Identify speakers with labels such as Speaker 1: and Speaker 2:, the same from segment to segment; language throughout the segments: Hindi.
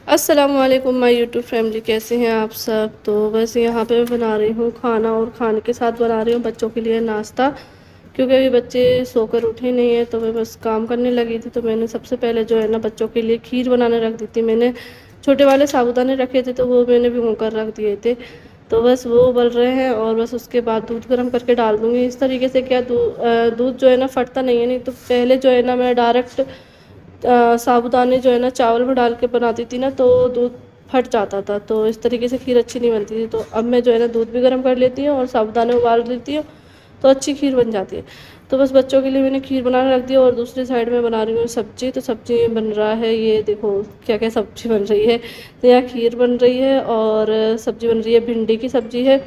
Speaker 1: अस्सलाम वालेकुम माय यूट्यूब फैमिली, कैसे हैं आप सब। तो बस यहाँ पे मैं बना रही हूँ खाना और खाने के साथ बना रही हूँ बच्चों के लिए नाश्ता, क्योंकि अभी बच्चे सोकर उठे नहीं है। तो मैं बस काम करने लगी थी। तो मैंने सबसे पहले जो है ना बच्चों के लिए खीर बनाने रख दी थी। मैंने छोटे वाले साबूदाने रखे थे तो वो मैंने भिगो कर रख दिए थे। तो बस वो उबल रहे हैं और बस उसके बाद दूध गर्म करके डाल दूँगी। इस तरीके से क्या दूध जो है ना फटता नहीं है। नहीं तो पहले जो है ना मैं डायरेक्ट साबूदाने जो है ना चावल में डाल के बनाती थी ना तो दूध फट जाता था। तो इस तरीके से खीर अच्छी नहीं बनती थी। तो अब मैं जो है ना दूध भी गर्म कर लेती हूँ और साबूदाने उबाल लेती हूँ तो अच्छी खीर बन जाती है। तो बस बच्चों के लिए मैंने खीर बनाने रख दिया और दूसरी साइड में बना रही हूँ सब्जी। तो सब्जी बन रहा है, ये देखो क्या क्या सब्जी बन रही है। तो यहाँ खीर बन रही है और सब्जी बन रही है, भिंडी की सब्जी है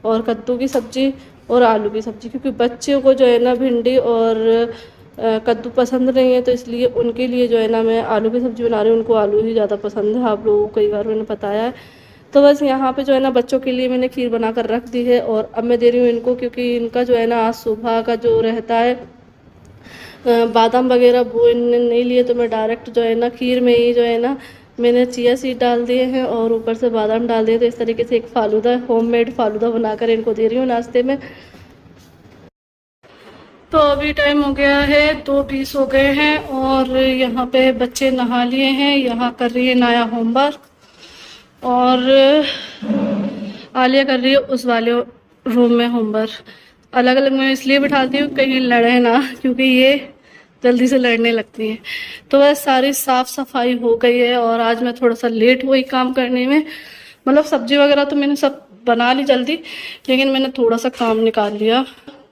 Speaker 1: और कद्दू की सब्जी और आलू की सब्जी। क्योंकि बच्चों को जो है ना भिंडी और कद्दू पसंद नहीं है तो इसलिए उनके लिए जो है ना मैं आलू की सब्ज़ी बना रही हूँ। उनको आलू ही ज़्यादा पसंद है, आप लोगों को कई बार मैंने बताया है। तो बस यहाँ पे जो है ना बच्चों के लिए मैंने खीर बना कर रख दी है और अब मैं दे रही हूँ इनको, क्योंकि इनका जो है ना आज सुबह का जो रहता है बादाम वगैरह वो इनने नहीं लिए। तो मैं डायरेक्ट जो है ना खीर में ही जो है ना मैंने चिया सीड डाल दिए हैं और ऊपर से बादाम डाल दिए। तो इस तरीके से एक फालूदा, होममेड फालूदा बनाकर इनको दे रही हूँ नाश्ते में। तो अभी टाइम हो गया है 2:20 हो गए हैं और यहाँ पे बच्चे नहा लिए हैं। यहाँ कर रही है नया होमवर्क और आलिया कर रही है उस वाले रूम में होमवर्क। अलग अलग मैं इसलिए बिठाती हूँ कहीं लड़े ना, क्योंकि ये जल्दी से लड़ने लगती हैं। तो बस सारी साफ सफाई हो गई है और आज मैं थोड़ा सा लेट हुई काम करने में। मतलब सब्जी वगैरह तो मैंने सब बना ली जल्दी, लेकिन मैंने थोड़ा सा काम निकाल लिया।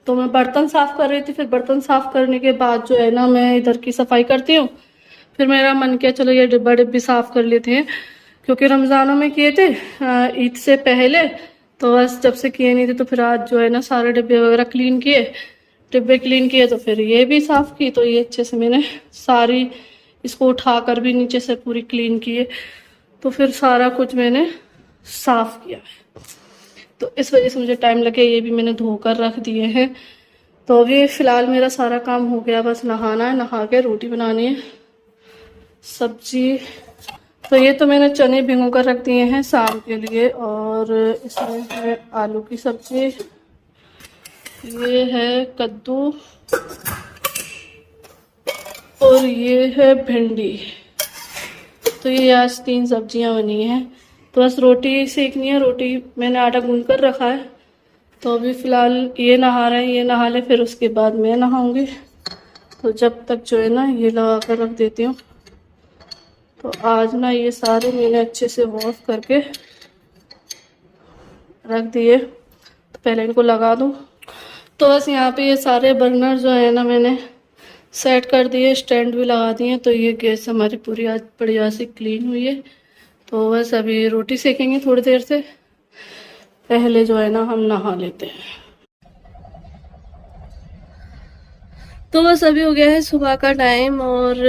Speaker 1: तो मैं बर्तन साफ कर रही थी, फिर बर्तन साफ करने के बाद जो है ना मैं इधर की सफाई करती हूँ। फिर मेरा मन किया चलो ये डिब्बा डिब्बी साफ कर लेते हैं, क्योंकि रमज़ानों में किए थे ईद से पहले। तो बस जब से किए नहीं थे तो फिर आज जो है ना सारे डिब्बे वगैरह क्लीन किए, डिब्बे क्लीन किए। तो फिर ये भी साफ़ की, तो ये अच्छे से मैंने सारी इसको उठाकर भी नीचे से पूरी क्लीन किए। तो फिर सारा कुछ मैंने साफ़ किया है। तो इस वजह से मुझे टाइम लगे, ये भी मैंने धोकर रख दिए हैं। तो अभी फ़िलहाल मेरा सारा काम हो गया, बस नहाना है, नहा के रोटी बनानी है, सब्जी। तो ये तो मैंने चने भिगो कर रख दिए हैं शाम के लिए। और इसमें है आलू की सब्जी, ये है कद्दू और ये है भिंडी। तो ये आज 3 सब्जियां बनी हैं। तो बस रोटी सेकनी है, रोटी मैंने आटा गूंद कर रखा है। तो अभी फ़िलहाल ये नहा रहे हैं, ये नहा ले, फिर उसके बाद मैं नहाऊंगी। तो जब तक जो है ना ये लगा कर रख देती हूँ। तो आज ना ये सारे मैंने अच्छे से वॉश करके रख दिए, तो पहले इनको लगा दूँ। तो बस यहाँ पे ये सारे बर्नर जो है ना मैंने सेट कर दिए, स्टैंड भी लगा दिए। तो ये गैस हमारी पूरी आज बढ़िया से क्लीन हुई है। तो बस अभी रोटी सेकेंगे थोड़ी देर से, पहले जो है ना हम नहा लेते हैं। तो बस अभी हो गया है सुबह का टाइम और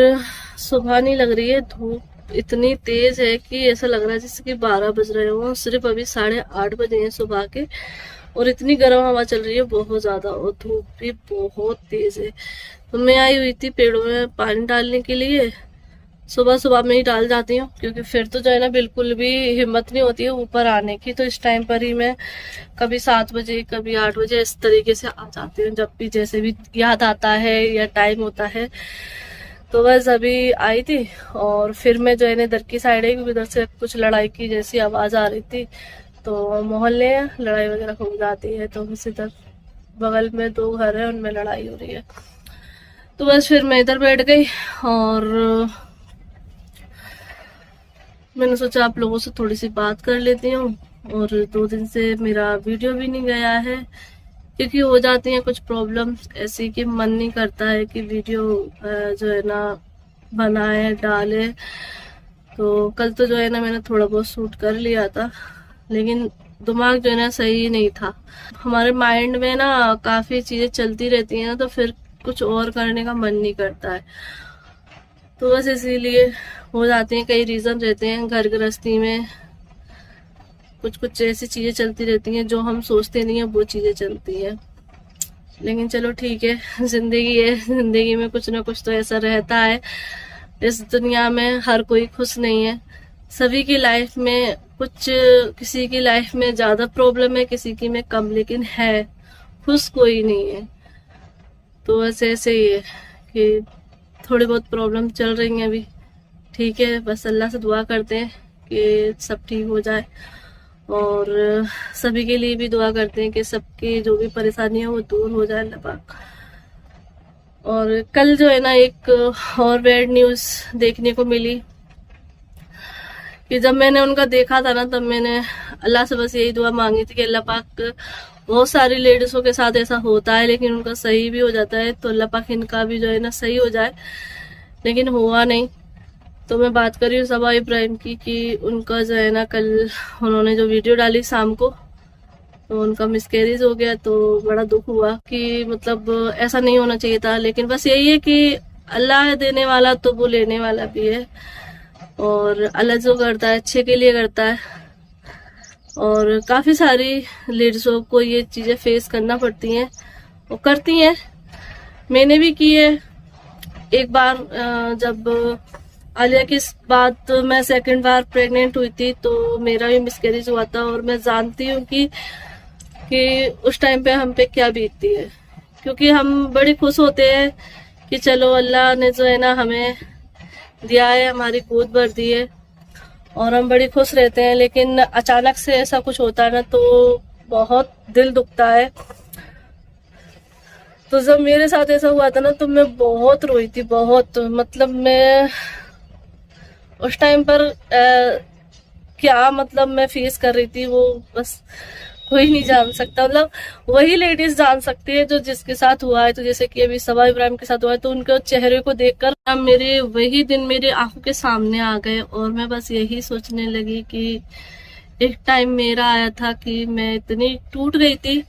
Speaker 1: सुबह नहीं लग रही है, धूप इतनी तेज है कि ऐसा लग रहा है जैसे कि 12 बज रहे हो। सिर्फ अभी 8:30 बजे हैं सुबह के और इतनी गर्म हवा चल रही है बहुत ज़्यादा और धूप भी बहुत तेज है। तो मैं आई हुई थी पेड़ों में पानी डालने के लिए, सुबह सुबह में ही डाल जाती हूँ, क्योंकि फिर तो जो है ना बिल्कुल भी हिम्मत नहीं होती है ऊपर आने की। तो इस टाइम पर ही मैं कभी 7 बजे कभी 8 बजे इस तरीके से आ जाती हूँ, जब भी जैसे भी याद आता है या टाइम होता है। तो बस अभी आई थी और फिर मैं जो है ना इधर की साइड है, क्योंकि इधर से कुछ लड़ाई की जैसी आवाज़ आ रही थी। तो मोहल्ले लड़ाई वगैरह हो जाती है, तो बस इधर बगल में 2 घर है, उनमें लड़ाई हो रही है। तो बस फिर मैं इधर बैठ गई और मैंने सोचा आप लोगों से थोड़ी सी बात कर लेती हूँ। और 2 दिन से मेरा वीडियो भी नहीं गया है, क्योंकि हो जाती हैं कुछ प्रॉब्लम्स ऐसी कि मन नहीं करता है कि वीडियो जो है ना बनाए डाले। तो कल तो जो है ना मैंने थोड़ा बहुत शूट कर लिया था, लेकिन दिमाग जो है ना सही नहीं था। हमारे माइंड में ना काफ़ी चीज़ें चलती रहती हैं ना, तो फिर कुछ और करने का मन नहीं करता है। तो बस इसीलिए हो जाते हैं, कई रीज़न रहते हैं घर गृहस्थी में, कुछ कुछ ऐसी चीज़ें चलती रहती हैं जो हम सोचते नहीं हैं वो चीज़ें चलती हैं। लेकिन चलो ठीक है, ज़िंदगी है, ज़िंदगी में कुछ ना कुछ तो ऐसा रहता है। इस दुनिया में हर कोई खुश नहीं है, सभी की लाइफ में कुछ, किसी की लाइफ में ज़्यादा प्रॉब्लम है, किसी की में कम, लेकिन है, खुश कोई नहीं है। तो बस ऐसे ही है कि थोड़ी बहुत प्रॉब्लम चल रही हैं अभी, ठीक है। बस अल्लाह से दुआ करते हैं कि सब ठीक हो जाए, और सभी के लिए भी दुआ करते हैं कि सबकी जो भी परेशानी है वो दूर हो जाए, अल्लाह पाक। और कल जो है ना, एक और बैड न्यूज़ देखने को मिली कि जब मैंने उनका देखा था ना, तब मैंने अल्लाह से बस यही दुआ मांगी थी कि अल्लाह पाक, बहुत सारी लेडीज़ों के साथ ऐसा होता है लेकिन उनका सही भी हो जाता है, तो अल्लाह पाक इनका भी जो है ना सही हो जाए, लेकिन हुआ नहीं। तो मैं बात कर रही हूँ सबा इब्राहिम की, कि उनका जो है ना कल उन्होंने जो वीडियो डाली शाम को, तो उनका मिसकैरेज हो गया। तो बड़ा दुख हुआ कि मतलब ऐसा नहीं होना चाहिए था, लेकिन बस यही है कि अल्लाह देने वाला तो वो लेने वाला भी है, और अल्लाह जो करता है अच्छे के लिए करता है। और काफ़ी सारी लेडीज़ों को ये चीज़ें फेस करना पड़ती हैं, वो करती हैं, मैंने भी की है। एक बार जब आलिया के बाद तो मैं सेकंड बार प्रेग्नेंट हुई थी, तो मेरा भी मिसकैरेज हुआ था, और मैं जानती हूँ कि उस टाइम पे हम पे क्या बीतती है, क्योंकि हम बड़े खुश होते हैं कि चलो अल्लाह ने जो है ना हमें दिया है, हमारी गोद भर दी है, और हम बड़ी खुश रहते हैं। लेकिन अचानक से ऐसा कुछ होता है ना, तो बहुत दिल दुखता है। तो जब मेरे साथ ऐसा हुआ था ना, तो मैं बहुत रोई थी, बहुत, मतलब मैं उस टाइम पर क्या मतलब मैं फेस कर रही थी, वो बस कोई नहीं जान सकता, मतलब वही लेडीज जान सकती है जो जिसके साथ हुआ है। तो जैसे कि अभी सबा इब्राहिम के साथ हुआ है, तो उनके चेहरे को देखकर मेरे वही दिन मेरे आंखों के सामने आ गए, और मैं बस यही सोचने लगी कि एक टाइम मेरा आया था कि मैं इतनी टूट गई थी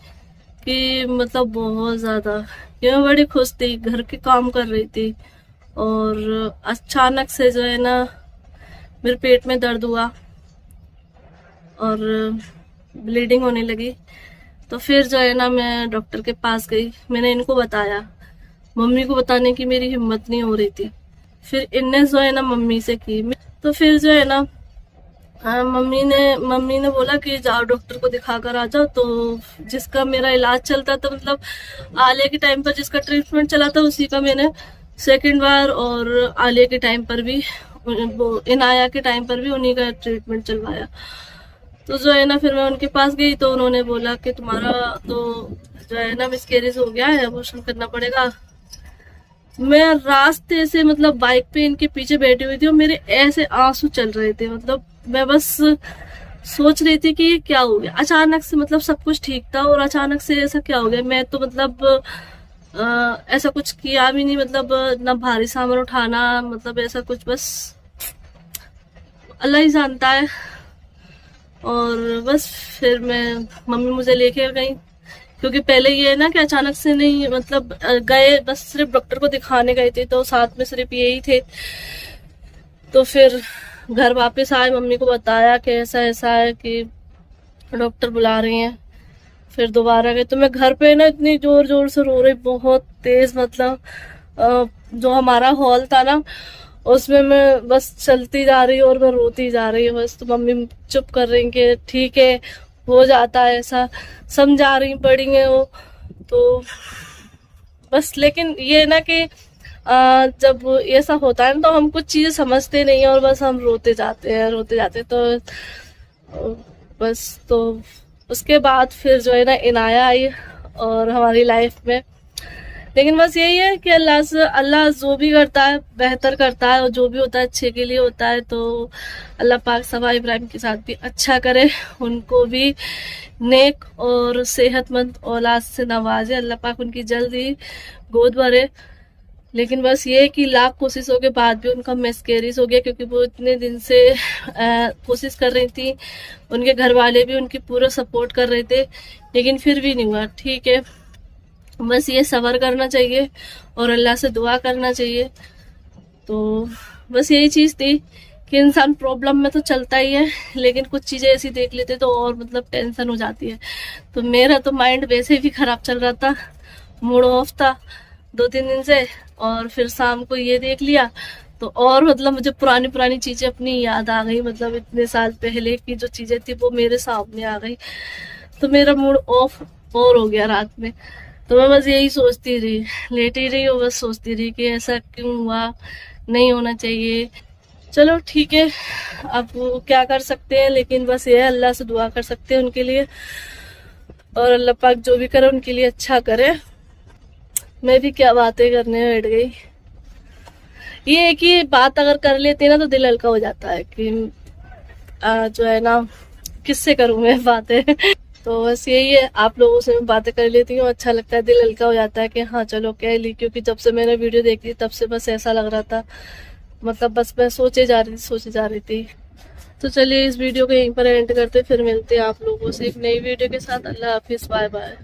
Speaker 1: कि मतलब बहुत ज्यादा, कि मैं बड़ी खुश थी, घर के काम कर रही थी, और अचानक से जो है ना मेरे पेट में दर्द हुआ और ब्लीडिंग होने लगी। तो फिर जो है ना मैं डॉक्टर के पास गई, मैंने इनको बताया, मम्मी को बताने की मेरी हिम्मत नहीं हो रही थी। फिर इनने जो है ना मम्मी से की, तो फिर जो है ना मम्मी ने बोला कि जाओ डॉक्टर को दिखा कर आ जाओ। तो जिसका मेरा इलाज चलता था, मतलब आलिया के टाइम पर जिसका ट्रीटमेंट चला था, उसी का मैंने सेकंड बार, और आलिया के टाइम पर भी, वो इनाया के टाइम पर भी उन्हीं का ट्रीटमेंट चलवाया। तो जो है ना फिर मैं उनके पास गई, तो उन्होंने बोला कि तुम्हारा तो जो है ना मिसकैरेज हो गया है, अबॉर्शन करना पड़ेगा। मैं रास्ते से, मतलब बाइक पे इनके पीछे बैठी हुई थी, और मेरे ऐसे आंसू चल रहे थे, मतलब मैं बस सोच रही थी कि क्या हो गया अचानक से, मतलब सब कुछ ठीक था और अचानक से ऐसा क्या हो गया। मैं तो मतलब ऐसा कुछ किया भी नहीं, मतलब ना भारी सामान उठाना, मतलब ऐसा कुछ, बस अल्लाह ही जानता है। और बस फिर मम्मी मुझे लेके गई, क्योंकि पहले ये है ना कि अचानक से नहीं, मतलब गए, बस सिर्फ डॉक्टर को दिखाने गए थे, तो साथ में सिर्फ यही थे। तो फिर घर वापस आए, मम्मी को बताया कि ऐसा ऐसा है कि डॉक्टर बुला रही हैं। फिर दोबारा गए, तो मैं घर पे ना इतनी जोर जोर से रो रही, बहुत तेज, मतलब जो हमारा हॉल था ना, उसमें मैं बस चलती जा रही और मैं रोती जा रही हूँ बस। तो मम्मी चुप कर रही कि ठीक है, हो जाता है ऐसा, समझा रही बड़ी है वो। तो बस, लेकिन ये ना कि जब ऐसा होता है ना, तो हम कुछ चीजें समझते नहीं है, और बस हम रोते जाते हैं। तो बस, तो उसके बाद फिर जो है ना इनाया आई और हमारी लाइफ में। लेकिन बस यही है कि अल्लाह जो भी करता है बेहतर करता है, और जो भी होता है अच्छे के लिए होता है। तो अल्लाह पाक सबा इब्राहिम के साथ भी अच्छा करे, उनको भी नेक और सेहतमंद औलाद से नवाजे, अल्लाह पाक उनकी जल्दी गोद भरे। लेकिन बस ये कि लाख कोशिशों के बाद भी उनका मिसकैरेज हो गया, क्योंकि वो इतने दिन से कोशिश कर रही थी, उनके घर वाले भी उनकी पूरा सपोर्ट कर रहे थे, लेकिन फिर भी नहीं हुआ। ठीक है, बस ये सब्र करना चाहिए और अल्लाह से दुआ करना चाहिए। तो बस यही चीज़ थी कि इंसान प्रॉब्लम में तो चलता ही है, लेकिन कुछ चीज़ें ऐसी देख लेते तो और मतलब टेंशन हो जाती है। तो मेरा तो माइंड वैसे भी ख़राब चल रहा था, मूड ऑफ था 2-3 दिन से, और फिर शाम को ये देख लिया, तो और मतलब मुझे पुरानी पुरानी चीजें अपनी याद आ गई, मतलब इतने साल पहले की जो चीजें थी वो मेरे सामने आ गई। तो मेरा मूड ऑफ और हो गया रात में। तो मैं बस यही सोचती रही, लेटी रही और बस सोचती रही कि ऐसा क्यों हुआ, नहीं होना चाहिए। चलो ठीक है, अब वो क्या कर सकते हैं, लेकिन बस ये है अल्लाह से दुआ कर सकते हैं उनके लिए, और अल्लाह पाक जो भी करे उनके लिए अच्छा करे। मैं भी क्या बातें करने बैठ गई। ये है कि बात अगर कर लेते हैं ना तो दिल हल्का हो जाता है कि जो है ना, किससे करूं मैं बातें। तो बस यही है, आप लोगों से मैं बातें कर लेती हूँ, अच्छा लगता है, दिल हल्का हो जाता है कि हाँ चलो कह ली। क्योंकि जब से मैंने वीडियो देखी तब से बस ऐसा लग रहा था, मतलब बस मैं सोचे जा रही थी। तो चलिए इस वीडियो को यहीं पर एंड करते, फिर मिलते हैं आप लोगों से एक नई वीडियो के साथ। अल्लाह हाफिज, बाय बाय।